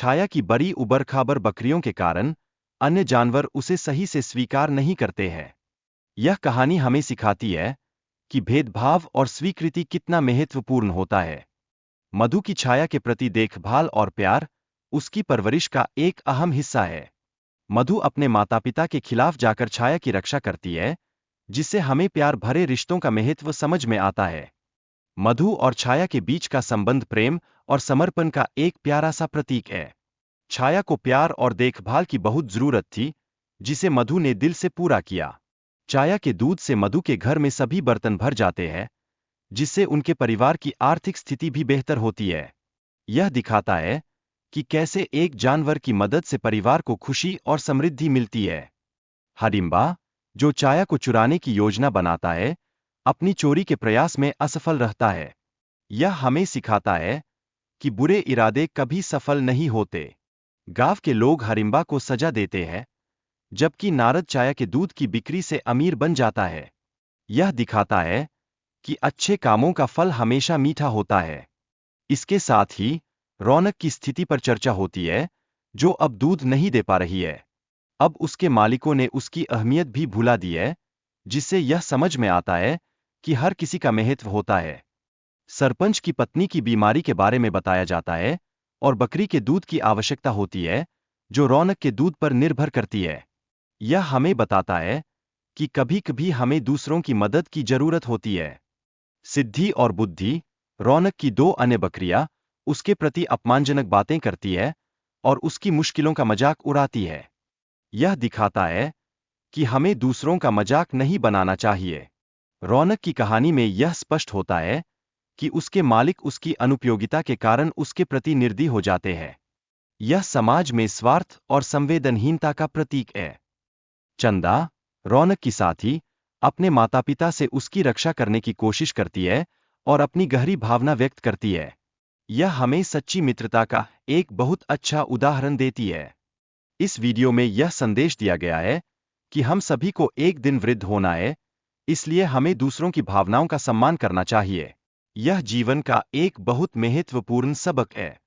छाया की बड़ी उबड़-खाबड़ बकरियों के कारण अन्य जानवर उसे सही से स्वीकार नहीं करते हैं। यह कहानी हमें सिखाती है कि भेदभाव और स्वीकृति कितना महत्वपूर्ण होता है। मधु की छाया के प्रति देखभाल और प्यार उसकी परवरिश का एक अहम हिस्सा है। मधु अपने माता-पिता के खिलाफ जाकर छाया की रक्षा करती है, जिससे हमें प्यार भरे रिश्तों का महत्व समझ में आता है। मधु और छाया के बीच का संबंध प्रेम और समर्पण का एक प्यारा सा प्रतीक है। छाया को प्यार और देखभाल की बहुत जरूरत थी, जिसे मधु ने दिल से पूरा किया। छाया के दूध से मधु के घर में सभी बर्तन भर जाते हैं, जिससे उनके परिवार की आर्थिक स्थिति भी बेहतर होती है। यह दिखाता है कि कैसे एक जानवर की मदद से परिवार को खुशी और समृद्धि मिलती है। हडिम्बा, जो छाया को चुराने की योजना बनाता है, अपनी चोरी के प्रयास में असफल रहता है। यह हमें सिखाता है कि बुरे इरादे कभी सफल नहीं होते। गांव के लोग हडिम्बा को सजा देते हैं, जबकि नारद छाया के दूध की बिक्री से अमीर बन जाता है। यह दिखाता है कि अच्छे कामों का फल हमेशा मीठा होता है। इसके साथ ही रौनक की स्थिति पर चर्चा होती है, जो अब दूध नहीं दे पा रही है। अब उसके मालिकों ने उसकी अहमियत भी भुला दी है, जिससे यह समझ में आता है कि हर किसी का महत्व होता है। सरपंच की पत्नी की बीमारी के बारे में बताया जाता है और बकरी के दूध की आवश्यकता होती है, जो रौनक के दूध पर निर्भर करती है। यह हमें बताता है कि कभी-कभी हमें दूसरों की मदद की जरूरत होती है। सिद्धि और बुद्धि, रौनक की दो अन्य बकरियां, उसके प्रति अपमानजनक बातें करती है और उसकी मुश्किलों का मजाक उड़ाती है। यह दिखाता है कि हमें दूसरों का मजाक नहीं बनाना चाहिए। रौनक की कहानी में यह स्पष्ट होता है कि उसके मालिक उसकी अनुपयोगिता के कारण उसके प्रति निर्दयी हो जाते हैं। यह समाज में स्वार्थ और संवेदनहीनता का प्रतीक है। चंदा, रौनक की साथी, अपने माता-पिता से उसकी रक्षा करने की कोशिश करती है और अपनी गहरी भावना व्यक्त करती है। यह हमें सच्ची मित्रता का एक बहुत अच्छा उदाहरण देती है। इस वीडियो में यह संदेश दिया गया है कि हम सभी को एक दिन वृद्ध होना है, इसलिए हमें दूसरों की भावनाओं का सम्मान करना चाहिए। यह जीवन का एक बहुत महत्वपूर्ण सबक है।